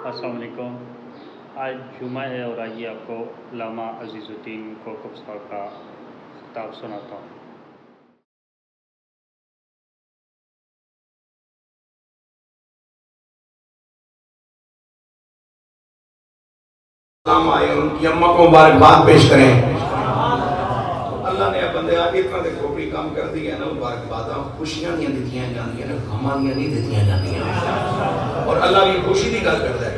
السلام علیکم. آج جمعہ ہے اور آئیے آپ کو علامہ عزیز الدین کوکب صاحب کا خطاب سناتا ہوں. سلام آئے ان کی اماں کو مبارکباد پیش کریں. اللہ نے بندے آگے اتنا دے کھوپڑی کام کر دی ہے نا. مبارکباد خوشیاں نہیں دیتیاں جاندی ہیں نا, غماں نہیں دیتیاں جاندی ہیں, اور اللہ کی خوشی دی گل کرتا ہے.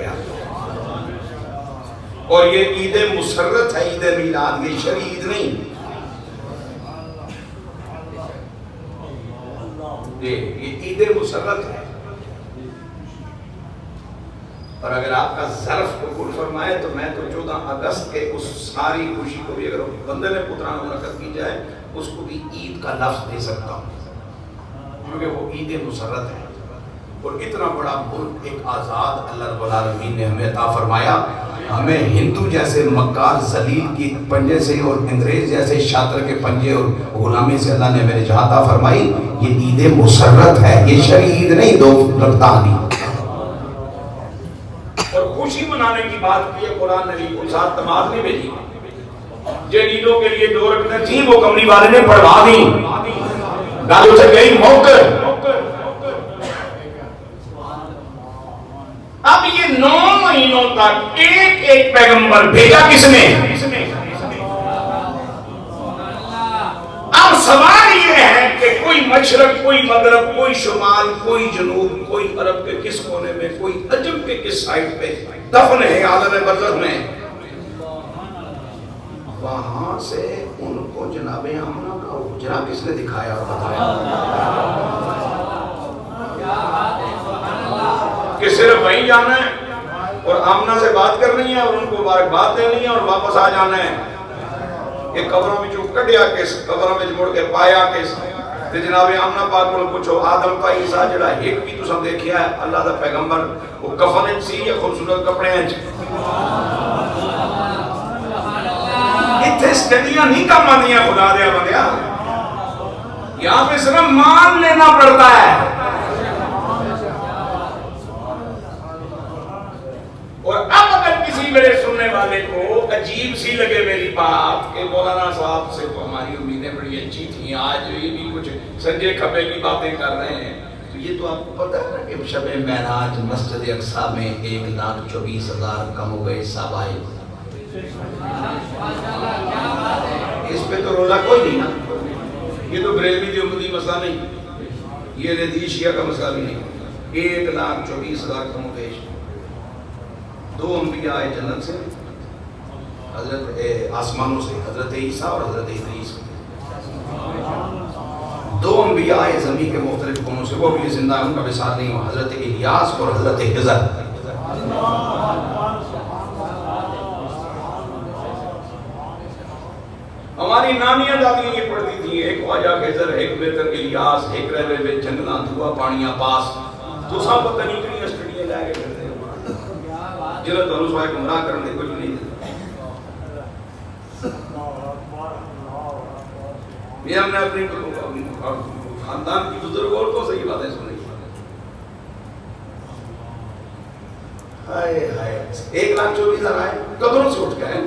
اور یہ عید مسرت ہے, عید میلاد, یہ شرعی عید نہیں. یہ عید مسرت ہے. اور اگر آپ کا ظرف قبول فرمائے تو میں تو 14 اگست کے اس ساری خوشی کو بھی اگر بندے نے پترانہ منعقد کی جائے اس کو بھی عید کا لفظ دے سکتا ہوں, کیونکہ وہ عید مسرت ہے. اور اتنا بڑا ملک ایک آزاد اللہ رب العالمین نے ہمیں عطا فرمایا. ہمیں ہندو جیسے مکار ذلیل کی پنجے سے اور انگریز جیسے شاطر کے پنجے اور غلامی سے اللہ نے ہمیں نجات عطا فرمائی. یہ عید مسرت ہے, یہ شرعی عید نہیں, دو رکھتا نہیں. اور خوشی منانے کی بات کی ہے قرآن نے, کوئی ساتھ تماز نہیں بھیجی. جن عیدوں کے لیے 2 رکعتیں تھیں وہ کملی والے نے پڑھوا دی. گالوں سے گئی موقع. اب یہ 9 مہینوں تک ایک پیغمبر بھیجا کس نے؟ اب سوال یہ ہے کہ کوئی مشرق, کوئی مغرب, کوئی شمال, کوئی جنوب, کوئی عرب کے کس کونے میں, کوئی عجم کے کس سائٹ پہ دفن ہے عالم برزخ میں, وہاں سے ان کو جناب آمنہ کا حجرہ کس نے دکھایا اور بتایا کہ صرف وہیں جانا ہے اور آمنہ سے بات کرنی ہے اور ان کو مبارکباد دینی ہے اور واپس آ جانا ہے. کہ قبروں میں جو کڈیا کس, قبروں میں مڑ کے پایا کس. تے جناب آمنہ پاک کو پوچھو آدم تا عیسیٰ جڑا ایک بھی تساں دیکھیا ہے اللہ دا پیغمبر, وہ کفن وچ سی یا خوبصورت کپڑے وچ؟ اتنے اسٹڈیاں نہیں کام آندیاں خدا دیا بندیا, یہاں پہ صرف مان لینا پڑتا ہے. اور اب اگر کسی میرے سننے والے کو عجیب سی لگے میری بات کہ مولانا صاحب سے تو ہماری امیدیں بڑی اچھی تھیں, آج یہ بھی کچھ سنجے کھپے کی باتیں کر رہے ہیں, تو یہ تو آپ کو پتہ ہے نا کہ شب معراج مسجد اقصیٰ میں 1,24,000 کم ہو گئے حساب آئے. اس پہ تو رولا کوئی نہیں نا. یہ تو بریلوی دیوبندی مسئلہ نہیں, یہ رضی شیعہ کا مسئلہ بھی نہیں. 1,24,000 کم ہو گئے. 2 انبیاء آئے جنت سے, حضرت آسمانوں سے, حضرت عیسیٰ اور حضرت ادریس. 2 انبیاء آئے زمین کے مختلف قوموں سے, وہ بھی زندہ, ان کا وصال نہیں ہوا, حضرت الیاس اور حضرت خضر. ہماری نانیاں دادیاں یہ پڑھتی تھیں, ایک خواجہ خضر, ایک بہتر الیاس, ایک رہے ہوئے جنگلاں دھوا پانیاں پاس. تو سب پتہ نہیں کتنی اسٹڈیاں لے کے پھرتے ہیں جنہوں تو انہوں سوائے گمراہ کرنے کچھ نہیں دیتا. یہ ہم نے اپنی خاندان کی بزرگ اور تو صحیح باتیں سنی. ہائے ہائے 1,24,000 آئے, قبروں سے اٹھ گئے,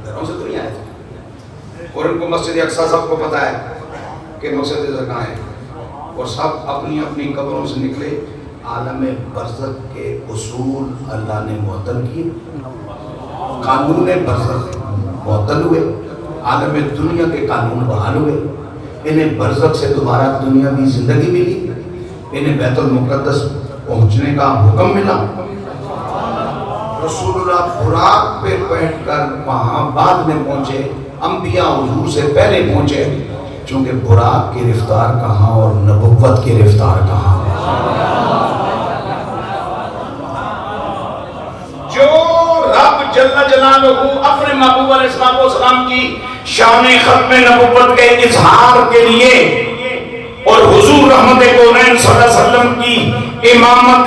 گھروں سے تو نہیں آئے تھے. اور ان کو مسجد اقصیٰ سب کو پتا ہے کہ مسجد اقصیٰ کہاں ہے, اور سب اپنی اپنی قبروں سے نکلے. عالم برزخ کے اصول اللہ نے معطل کیے, قانون برزخ معطل ہوئے, عالم دنیا کے قانون بحال ہوئے. انہیں برزخ سے دوبارہ دنیاوی زندگی ملی, انہیں بیت المقدس پہنچنے کا حکم ملا. رسول اللہ براق پہ بیٹھ کر وہاں بعد میں پہنچے, انبیاء حضور سے پہلے پہنچے, چونکہ براق کی رفتار کہاں اور نبوت کی رفتار کہاں. جو رب جل جلالہ اپنے محبوب علیہ السلام کی شان ختم نبوت کے اظہار کے لیے اور حضور رحمت کونین صلی اللہ علیہ وسلم کی امامت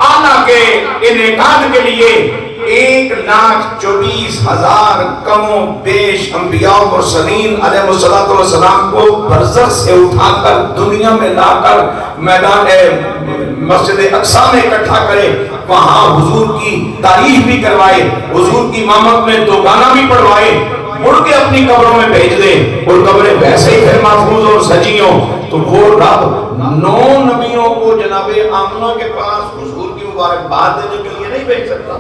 اعلیٰ کے انعقاد کے لیے 1,24,000 کم و بیش انبیاء و مرسلین علیہ السلام کو برزخ سے اٹھا کر دنیا میں لا کر مسجد اقصی میں اکٹھا کرے، وہاں حضور کی تعریف بھی کروائے، حضور کی امامت میں دو گانا بھی پڑھوائے، مڑ کے اپنی قبروں میں بھیج دے اور قبریں ویسے ہی پھر محفوظ اور سجیوں، تو وہ رب 9 نبیوں کو جناب آمنہ کے پاس حضور کی مبارکباد دینے کے لیے نہیں بھیج سکتا؟